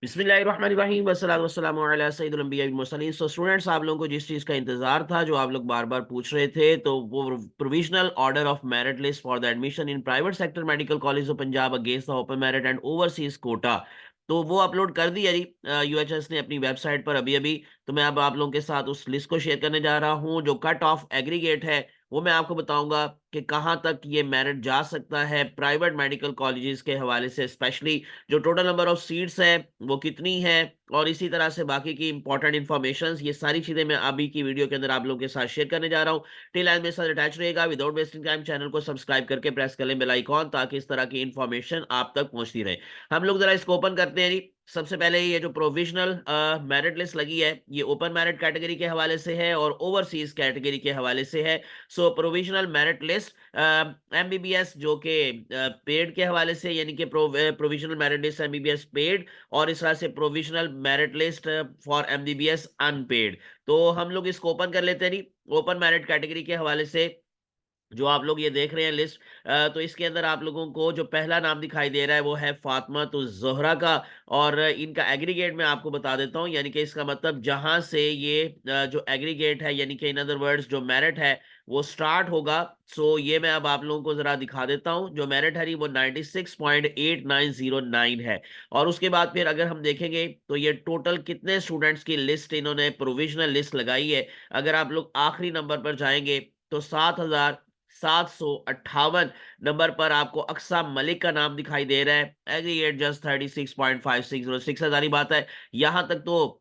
बिस्मिल्लाहिर्रहमानिर्रहीम वस्सलातु वस्सलामु अला सय्यिदिल अंबिया वल मुरसलीन। सो स्टूडेंट्स, आप लोगों को जिस चीज़ का इंतजार था, जो आप लोग बार बार पूछ रहे थे, तो वो provisional order of merit list for the admission in private sector medical college of Punjab against the open merit and overseas quota, तो वो अपलोड कर दी है जी यूएचएस ने अपनी वेबसाइट पर अभी अभी। तो मैं अब आप लोगों के साथ उस लिस्ट को शेयर करने जा रहा हूँ। जो कट ऑफ एग्रीगेट है वो मैं आपको बताऊंगा कि कहाँ तक ये मेरिट जा सकता है प्राइवेट मेडिकल कॉलेजेस के हवाले से, स्पेशली जो टोटल नंबर ऑफ सीट्स है वो कितनी है, और इसी तरह से बाकी की इंपॉर्टेंट इन्फॉर्मेशन, ये सारी चीजें मैं अभी की वीडियो के अंदर आप लोगों के साथ शेयर करने जा रहा हूँ। टिल एंड मेरे साथ अटैच रहेगा। विदाउट वेस्टिंग टाइम चैनल को सब्सक्राइब करके प्रेस कर लें बेल आइकॉन, ताकि इस तरह की इन्फॉर्मेशन आप तक पहुंचती रहे। हम लोग जरा इसको ओपन करते हैं जी। सबसे पहले ये जो प्रोविजनल मेरिट लिस्ट लगी है, ये ओपन मेरिट कैटेगरी के हवाले से है और ओवरसीज कैटेगरी के हवाले से है। So provisional merit list MBBS जो कि पेड के हवाले से, यानी कि provisional merit list MBBS paid, और इस तरह से provisional merit list for MBBS unpaid. तो हम लोग इसको ओपन कर लेते हैं जी। ओपन मेरिट कैटेगरी के हवाले से जो आप लोग ये देख रहे हैं लिस्ट, तो इसके अंदर आप लोगों को जो पहला नाम दिखाई दे रहा है वो है फातिमा तो जोहरा का। और इनका एग्रीगेट मैं आपको बता देता हूँ, यानी कि इसका मतलब जहां से ये जो एग्रीगेट है, यानी कि इन अदर वर्ड्स जो मेरिट है वो स्टार्ट होगा। सो ये मैं अब आप लोगों को जरा दिखा देता हूँ। जो मेरिट है वो 96.8909 है। और उसके बाद फिर अगर हम देखेंगे तो ये टोटल कितने स्टूडेंट्स की लिस्ट इन्होंने प्रोविजनल लिस्ट लगाई है। अगर आप लोग आखिरी नंबर पर जाएंगे तो 7,758 नंबर पर आपको अक्सा मलिक का नाम दिखाई दे रहा है। एग्रीगेट जस्ट 36.5606 है। बात है यहां तक तो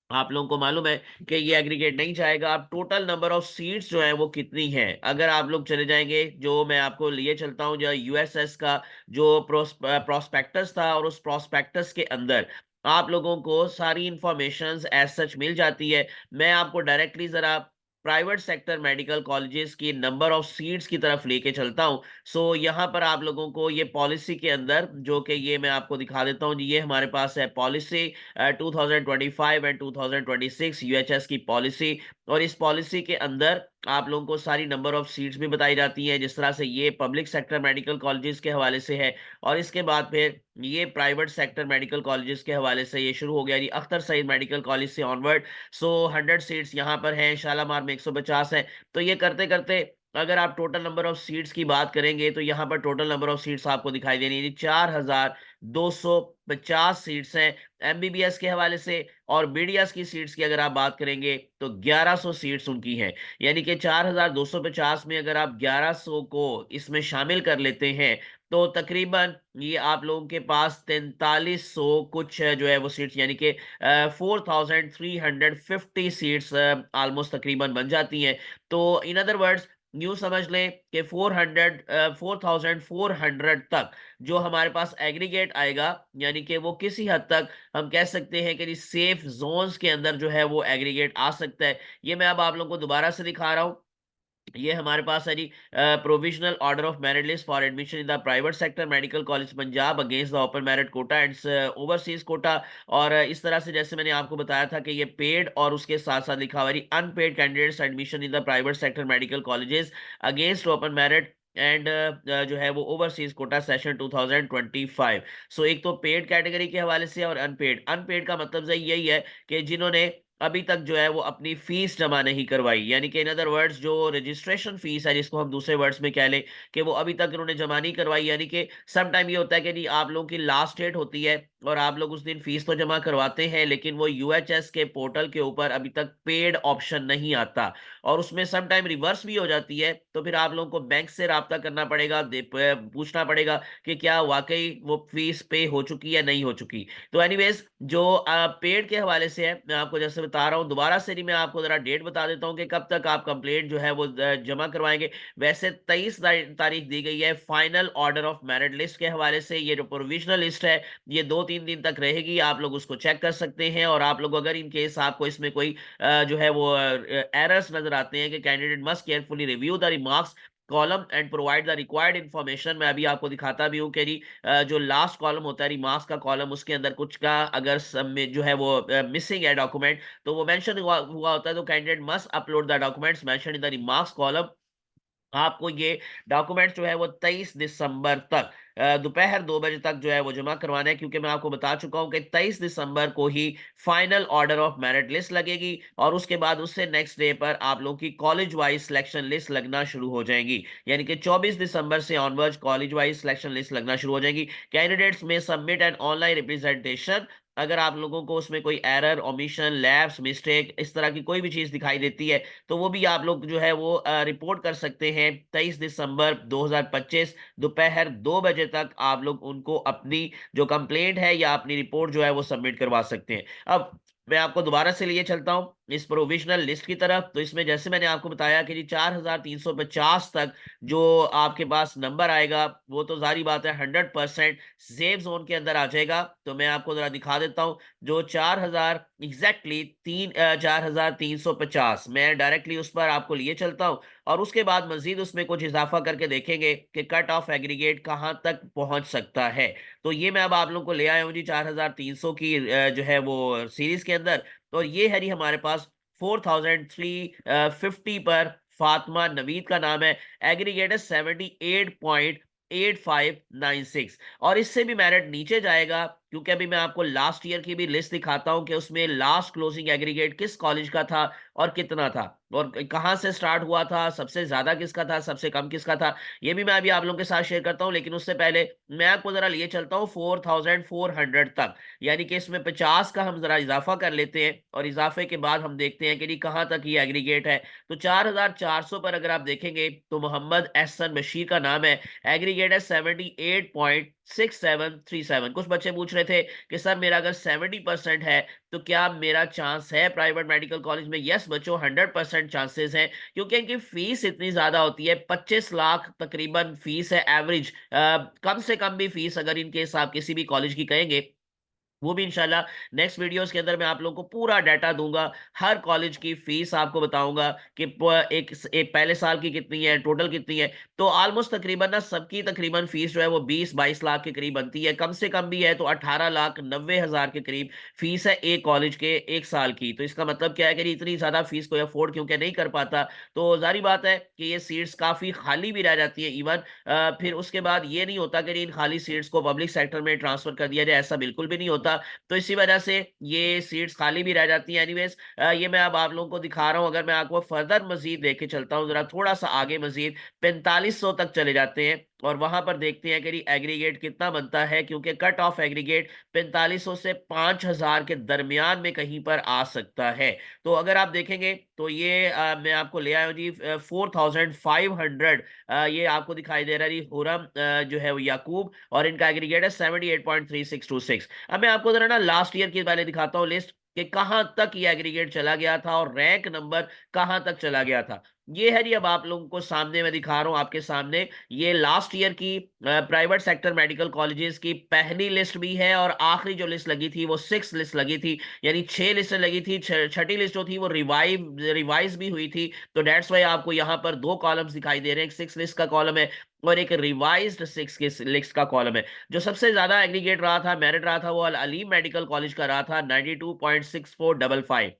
आप लोगों को मालूम है कि ये एग्रीगेट नहीं जाएगा। अब टोटल नंबर ऑफ सीट्स जो है वो कितनी है, अगर आप लोग चले जाएंगे, जो मैं आपको लिए चलता हूं, जो यूएसएस का जो प्रोस्पेक्टस था, और उस प्रोस्पेक्टस के अंदर आप लोगों को सारी इंफॉर्मेशंस एज सच मिल जाती है। मैं आपको डायरेक्टली जरा प्राइवेट सेक्टर मेडिकल कॉलेजेस की नंबर ऑफ सीट्स की तरफ लेके चलता हूं। सो यहाँ पर आप लोगों को ये पॉलिसी के अंदर, जो कि ये मैं आपको दिखा देता हूँ जी, ये हमारे पास है पॉलिसी 2025 एंड 2026 यूएचएस की पॉलिसी। और इस पॉलिसी के अंदर आप लोगों को सारी नंबर ऑफ सीट्स भी बताई जाती हैं, जिस तरह से ये पब्लिक सेक्टर मेडिकल कॉलेजेस के हवाले से है। और इसके बाद फिर ये प्राइवेट सेक्टर मेडिकल कॉलेजेस के हवाले से ये शुरू हो गया जी, अख्तर सईद मेडिकल कॉलेज से ऑनवर्ड। सो 100 सीट्स यहाँ पर हैं, शालामार में 150 है। तो ये करते करते अगर आप टोटल नंबर ऑफ सीट्स की बात करेंगे तो यहाँ पर टोटल नंबर ऑफ सीट्स आपको दिखाई देनी है 4,250 सीट्स हैं एमबीबीएस के हवाले से। और बीडीएस की सीट्स की अगर आप बात करेंगे तो 1100 सीट्स उनकी हैं। यानी कि 4,250 में अगर आप 1100 को इसमें शामिल कर लेते हैं तो तकरीबन ये आप लोगों के पास 4300 कुछ जो है वो सीट्स, यानी कि 4,350 सीट्स ऑलमोस्ट तकरीबन बन जाती हैं। तो इन अदर वर्ड्स यूं समझ लें कि 4,400 तक जो हमारे पास एग्रीगेट आएगा, यानी कि वो किसी हद तक हम कह सकते हैं कि सेफ जोन्स के अंदर जो है वो एग्रीगेट आ सकता है। ये मैं अब आप लोगों को दोबारा से दिखा रहा हूं। ये हमारे पास है जी provisional order of merit list for admission in the private sector medical college Punjab against the open merit quota and overseas quota. और इस तरह से जैसे मैंने आपको बताया था कि ये पेड और उसके साथ साथ लिखा हुआ है unpaid candidates admission in the private sector medical colleges against open merit and जो है वो ओवरसीज कोटा सेशन 2025। सो एक तो पेड कैटेगरी के हवाले से और अनपेड। अनपेड का मतलब यही है कि जिन्होंने अभी तक जो है वो अपनी फीस जमा नहीं करवाई, यानी कि इन अदर वर्ड्स जो रजिस्ट्रेशन फीस है, जिसको हम दूसरे वर्ड्स में कह लें कि वो अभी तक उन्होंने जमा नहीं करवाई। यानी कि सम टाइम ये होता है कि नहीं, आप लोगों की लास्ट डेट होती है और आप लोग उस दिन फीस तो जमा करवाते हैं, लेकिन वो यूएचएस के पोर्टल के ऊपर अभी तक पेड ऑप्शन नहीं आता, और उसमें सम टाइम रिवर्स भी हो जाती है। तो फिर आप लोगों को बैंक से राब्ता करना पड़ेगा, पूछना पड़ेगा कि क्या वाकई वो फीस पे हो चुकी है नहीं हो चुकी। तो एनीवेज जो पेड के हवाले से है, मैं आपको जैसे बता रहा हूँ, दोबारा से नहीं, मैं आपको जरा डेट बता देता हूँ कि कब तक आप कंप्लेंट जो है वो जमा करवाएंगे। वैसे 23 तारीख दी गई है final order of merit list के हवाले से। ये जो प्रोविजनल लिस्ट है ये 2-3 दिन तक रहेगी, आप लोग उसको चेक कर सकते हैं। और आप लोग अगर इन केस आपको इसमें कोई जो है वो एरर्स नजर आते हैं कि candidate must carefully review the remarks column and provide the required information, मैं अभी आपको दिखाता भी हूँ कि जो लास्ट कॉलम होता है रिमार्क्स का कॉलम, उसके अंदर कुछ का अगर सब में जो है वो मिसिंग है डॉक्यूमेंट, तो वो मेंशन हुआ होता है, तो candidate must upload the documents mention in the remarks column आपको ये डॉक्यूमेंट जो है वो 23 दिसंबर तक दोपहर 2 बजे तक जो है वो जमा करवाना है, क्योंकि मैं आपको बता चुका हूं कि 23 दिसंबर को ही final order of merit list लगेगी, और उसके बाद उससे नेक्स्ट डे पर आप लोगों की कॉलेज वाइज सिलेक्शन लिस्ट लगना शुरू हो जाएंगी। यानी कि 24 दिसंबर से onwards college wise selection list लगना शुरू हो जाएगी। कैंडिडेट्स में सबमिट एन ऑनलाइन रिप्रेजेंटेशन। अगर आप लोगों को उसमें कोई एरर, ओमिशन, लैप्स, मिस्टेक, इस तरह की कोई भी चीज दिखाई देती है, तो वो भी आप लोग जो है वो रिपोर्ट कर सकते हैं। 23 दिसंबर 2025 दोपहर 2 बजे तक आप लोग उनको अपनी जो कंप्लेंट है या अपनी रिपोर्ट जो है वो सबमिट करवा सकते हैं। अब मैं आपको दोबारा से लिए चलता हूं इस प्रोविजनल लिस्ट की तरफ। तो इसमें जैसे मैंने आपको बताया कि जी 4350 तक जो आपके पास नंबर आएगा, वो तो जारी बात है 100% सेफ जोन के अंदर आ जाएगा। तो मैं आपको जरा दिखा देता हूं जो 4000 एग्जैक्टली 4350, मैं डायरेक्टली उस पर आपको लिए चलता हूं, और उसके बाद मजीद उसमें कुछ इजाफा करके देखेंगे कि कट ऑफ एग्रीगेट कहां तक पहुंच सकता है। तो ये मैं अब आप लोगों को ले आया हूं जी 4300 की जो है वो सीरीज के अंदर। तो ये है जी हमारे पास 4350 पर फातिमा नवीद का नाम है। एग्रीगेट है 78.8596, और इससे भी मेरिट नीचे जाएगा, क्योंकि अभी मैं आपको लास्ट ईयर की भी लिस्ट दिखाता हूं कि उसमें लास्ट क्लोजिंग एग्रीगेट किस कॉलेज का था और कितना था, और कहां से स्टार्ट हुआ था, सबसे ज्यादा किसका था, सबसे कम किसका था। ये भी मैं अभी आप लोगों के साथ शेयर करता हूं, लेकिन उससे पहले मैं आपको जरा लिए चलता हूं 4400 तक। यानी कि इसमें 50 का हम जरा इजाफा कर लेते हैं, और इजाफे के बाद हम देखते हैं कि जी कहां तक ये एग्रीगेट है। तो 4400 पर अगर आप देखेंगे तो मोहम्मद एहसन बशीर का नाम है। एग्रीगेट है 78.6737। कुछ बच्चे पूछ रहे थे कि सर मेरा अगर 70% है तो क्या मेरा चांस है प्राइवेट मेडिकल कॉलेज में। यस बच्चों, 100% चांसेस हैं, क्योंकि इनकी फीस इतनी ज्यादा होती है। 25 लाख तकरीबन फीस है एवरेज। कम से कम भी फीस अगर इनके आप किसी भी कॉलेज की कहेंगे, वो भी इंशाल्लाह नेक्स्ट वीडियोस के अंदर मैं आप लोगों को पूरा डाटा दूंगा। हर कॉलेज की फीस आपको बताऊंगा कि एक पहले साल की कितनी है, टोटल कितनी है। तो ऑलमोस्ट तकरीबन ना सबकी तकरीबन फीस जो है वो 20-22 लाख के करीब बनती है। कम से कम भी है तो 18,90,000 के करीब फीस है एक कॉलेज के एक साल की। तो इसका मतलब क्या है कि इतनी ज्यादा फीस कोई अफोर्ड क्योंकि नहीं कर पाता, तो जारी बात है कि ये सीट्स काफी खाली भी रह जाती है। इवन फिर उसके बाद ये नहीं होता कि इन खाली सीट्स को पब्लिक सेक्टर में ट्रांसफर कर दिया जाए, ऐसा बिल्कुल भी नहीं होता। तो इसी वजह से ये सीट्स खाली भी रह जाती हैं। एनीवेज ये मैं अब आप लोगों को दिखा रहा हूं। अगर मैं आपको फर्दर मजीद लेके चलता हूं जरा थोड़ा सा आगे, मजीद 4500 तक चले जाते हैं, और वहां पर देखते हैं कि एग्रीगेट कितना बनता है, क्योंकि कट ऑफ एग्रीगेट 4500 से 5000 के दरमियान में कहीं पर आ सकता है। तो अगर आप देखेंगे तो ये मैं आपको ले आया हूं जी 4500। ये आपको दिखाई दे रहा है जी हुरम जो है वो याकूब, और इनका एग्रीगेट है 78.3626। अब मैं आपको जरा ना लास्ट ईयर की पहले दिखाता हूँ लिस्ट कि कहां तक ये एग्रीगेट चला गया था और रैंक नंबर कहां तक चला गया था। ये है जी अब आप लोगों को सामने मैं दिखा रहा हूं आपके सामने। ये लास्ट ईयर की प्राइवेट सेक्टर मेडिकल कॉलेजेस की पहली लिस्ट भी है, और आखिरी जो लिस्ट लगी थी वो 6 लिस्ट लगी थी। यानी 6 लिस्ट लगी थी, छठी लिस्ट जो थी वो रिवाइज भी हुई थी। तो डेट्स वाई आपको यहाँ पर दो कॉलम्स दिखाई दे रहे हैं, एक 6 लिस्ट का कॉलम है और एक रिवाइज्ड 6 के लिस्ट का कॉलम है। जो सबसे ज्यादा एग्रीगेट रहा था, मेरिट रहा था, वो अल अलीम मेडिकल कॉलेज का रहा था 92.6455।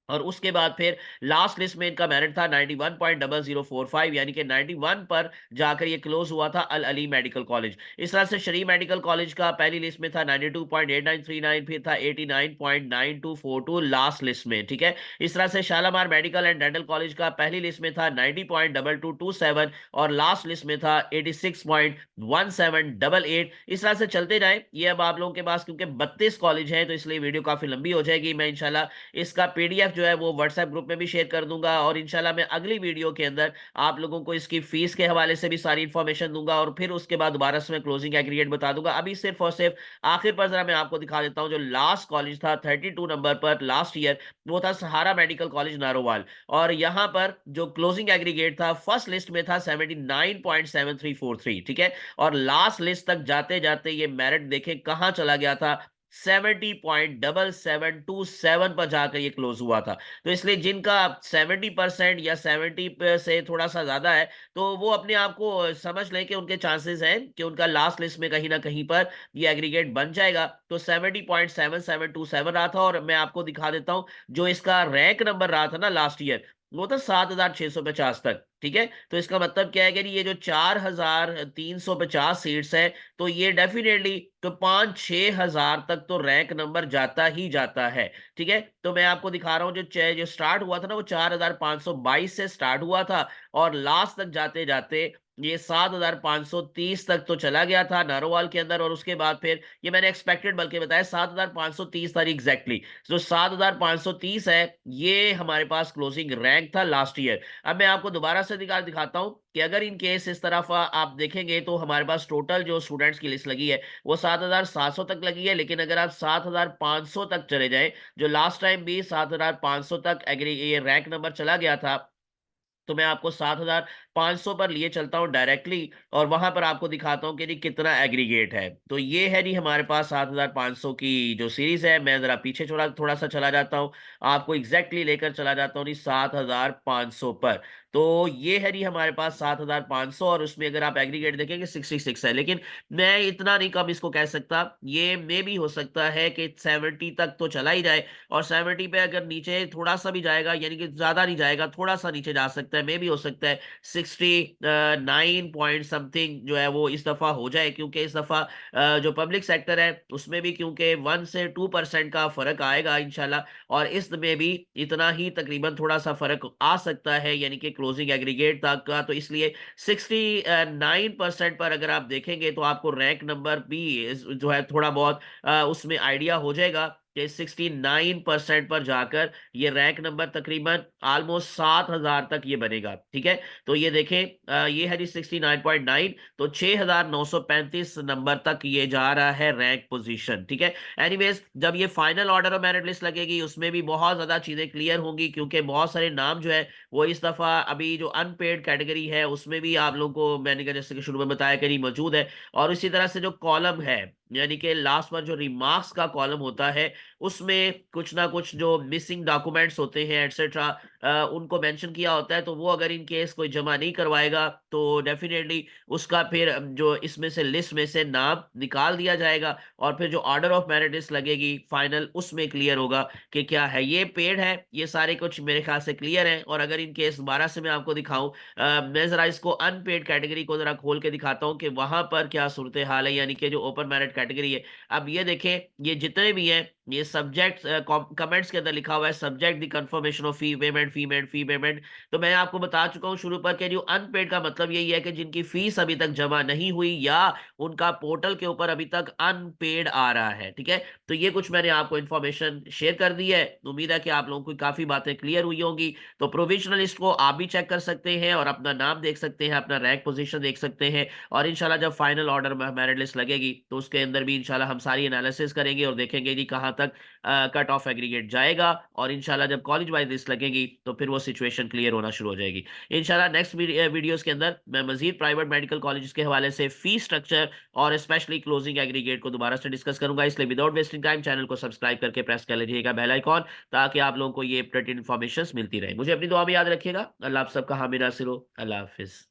और उसके बाद फिर लास्ट लिस्ट में इनका मेरिट था 91.0045, यानी कि 91 पर जाकर ये क्लोज हुआ था अल अली मेडिकल कॉलेज। इस तरह से शरीफ मेडिकल कॉलेज का पहली लिस्ट में था 92.8939, फिर था 89.9242 लास्ट लिस्ट में। ठीक है, इस तरह से Shalamar medical and dental college का पहली लिस्ट में था 90.2227, और लास्ट लिस्ट में था 86.1788। इस तरह से चलते जाए। ये अब आप लोगों के पास क्योंकि 32 कॉलेज हैं तो इसलिए वीडियो काफी लंबी हो जाएगी। मैं इंशाल्लाह इसका पीडीएफ जो है वो व्हाट्सएप ग्रुप में भी शेयर कर दूंगा, और इंशाल्लाह मैं अगली वीडियो के अंदर आप लोगों को इसकी फीस के हवाले से भी सारी इंफॉर्मेशन दूंगा, और फिर उसके बाद दोबारा से मैं क्लोजिंग एग्रीगेट बता दूंगा। अभी सिर्फ और सिर्फ आखिर पर जरा मैं आपको दिखा देता हूं जो लास्ट कॉलेज था 32 नंबर पर लास्ट ईयर, वो था सहारा मेडिकल कॉलेज नारोवाल। और यहां पर जो क्लोजिंग एग्रीगेट था फर्स्ट लिस्ट में था 79.7343। ठीक है, और लास्ट लिस्ट तक जाते जाते ये मेरिट देखें कहां चला गया था, 70.7727 पर जाकर ये क्लोज हुआ था। तो इसलिए जिनका 70% या 70 से थोड़ा सा ज्यादा है, तो वो अपने आप को समझ लें कि उनके चांसेस हैं कि उनका लास्ट लिस्ट में कहीं ना कहीं पर ये एग्रीगेट बन जाएगा। तो 70.7727 रहा था, और मैं आपको दिखा देता हूं जो इसका रैंक नंबर रहा था ना लास्ट ईयर, वो था 7650 तक। ठीक है, तो इसका मतलब क्या है कि ये जो 4,350 सीट्स है, तो ये डेफिनेटली तो 5-6 हजार तक तो रैंक नंबर जाता ही जाता है। ठीक है, तो मैं आपको दिखा रहा हूँ, जो स्टार्ट हुआ था ना, वो 4,522 से स्टार्ट हुआ था, और लास्ट तक जाते जाते ये 7,530 तक तो चला गया था नारोवाल के अंदर। और उसके बाद फिर ये मैंने एक्सपेक्टेड बल्कि बताया 7,530 तारीख एग्जैक्टली, जो 7,530 है, ये हमारे पास क्लोजिंग रैंक था लास्ट ईयर। अब मैं आपको दोबारा से दिखाता हूं कि अगर इन केस इस तरफ आप देखेंगे तो हमारे पास टोटल जो स्टूडेंट्स की लिस्ट लगी है वो 7,700 तक लगी है। लेकिन अगर आप 7,500 तक चले जाएं, जो लास्ट टाइम भी 7,500 तक एग्री ये रैंक नंबर चला गया था, तो मैं आपको 7,500 पर लिए चलता हूं डायरेक्टली, और वहां पर आपको दिखाता हूं कि जी कितना एग्रीगेट है। तो ये है जी हमारे पास 7,500 की जो सीरीज है। मैं जरा पीछे थोड़ा थोड़ा सा चला जाता हूं, आपको एग्जैक्टली लेकर चला जाता हूं जी 7,500 पर। तो ये है जी हमारे पास 7,500, और उसमें अगर आप एग्रीगेट देखेंगे 66 है। लेकिन मैं इतना नहीं कम इसको कह सकता, ये मे भी हो सकता है कि 70 तक तो चला ही जाए, और 70 पे अगर नीचे थोड़ा सा भी जाएगा, यानी कि ज्यादा नहीं जाएगा, थोड़ा सा नीचे जा सकता है, मे भी हो सकता है 69 पॉइंट समथिंग जो है वो इस दफा हो जाए। क्योंकि इस दफा जो पब्लिक सेक्टर है उसमें भी क्योंकि 1 से 2% का फर्क आएगा इंशाल्लाह, और इस में भी इतना ही तकरीबन थोड़ा सा फर्क आ सकता है, यानी कि क्लोजिंग एग्रीगेट तक का। तो इसलिए 69% पर अगर आप देखेंगे तो आपको रैंक नंबर भी जो है थोड़ा बहुत उसमें आइडिया हो जाएगा कि 69% पर जाकर ये रैंक नंबर तकरीबन ऑलमोस्ट 7,000 तक ये बनेगा। ठीक है, तो ये देखें, ये है जी 69.9, तो 6,935 नंबर तक ये जा रहा है रैंक पोजीशन। ठीक है, एनीवेज जब ये final order of merit list लगेगी उसमें भी बहुत ज्यादा चीजें क्लियर होंगी, क्योंकि बहुत सारे नाम जो है वो इस दफा अभी जो अनपेड कैटेगरी है उसमें भी आप लोगों को मैंने कहा जैसे कि शुरू में बताया कि नहीं मौजूद है। और इसी तरह से जो कॉलम है, यानी कि लास्ट पर जो रिमार्क्स का कॉलम होता है, उसमें कुछ ना कुछ जो मिसिंग डॉक्यूमेंट्स होते हैं एटसेट्रा उनको मेंशन किया होता है। तो वो अगर इन केस कोई जमा नहीं करवाएगा तो डेफिनेटली उसका फिर जो इसमें से लिस्ट में से नाम निकाल दिया जाएगा, और फिर जो ऑर्डर ऑफ मेरिट लिस्ट लगेगी फाइनल उसमें क्लियर होगा कि क्या है। ये पेड है, ये सारे कुछ मेरे ख्याल से क्लियर है। और अगर इन केस दोबारा से मैं आपको दिखाऊं, मैं जरा इसको अनपेड कैटेगरी को जरा खोल के दिखाता हूं कि वहां पर क्या सूरत हाल है, यानी कि जो ओपन मेरिट कैटेगरी है। अब ये देखें, ये जितने भी हैं, ये सब्जेक्ट कमेंट्स के अंदर लिखा हुआ है subject the confirmation of fee payment. तो मैं आपको बता चुका हूं शुरू पर कि जो अनपेड का मतलब यही है कि जिनकी फीस अभी तक जमा नहीं हुई, या उनका पोर्टल के ऊपर अभी तक अनपेड आ रहा है। ठीक है, तो ये कुछ मैंने आपको इन्फॉर्मेशन शेयर कर दी है। उम्मीद है कि आप लोगों को काफी बातें क्लियर हुई होंगी। तो प्रोविजनल लिस्ट को आप भी चेक कर सकते हैं और अपना नाम देख सकते हैं, अपना रैंक पोजीशन देख सकते हैं। और इंशाल्लाह जब फाइनल ऑर्डर में मेरिट लिस्ट लगेगी तो उसके अंदर भी इंशाल्लाह हम सारी एनालिसिस करेंगे और देखेंगे जी कहाँ तक कट ऑफ एग्रीगेट जाएगा। और इंशाल्लाह जब कॉलेज वाइज लिस्ट लगेगी तो फिर वो सिचुएशन क्लियर होना शुरू हो जाएगी। इंशाल्लाह नेक्स्ट वीडियोस के अंदर मैं मजीद प्राइवेट मेडिकल कॉलेज के हवाले से फी स्ट्रक्चर और स्पेशली क्लोजिंग एग्रीगेट को दोबारा से डिस्कस करूंगा। इसलिए विदाउट वेस्टिंग टाइम चैनल को सब्सक्राइब करके प्रेस कर लीजिएगा बेल आइकॉन, ताकि आप लोगों को ये अपडेटेड इन्फॉर्मेशन मिलती रहे। मुझे अपनी दुआ में याद रखिएगा। अल्लाह आप सबका हामी नासिर हो। अल्लाह हाफिज।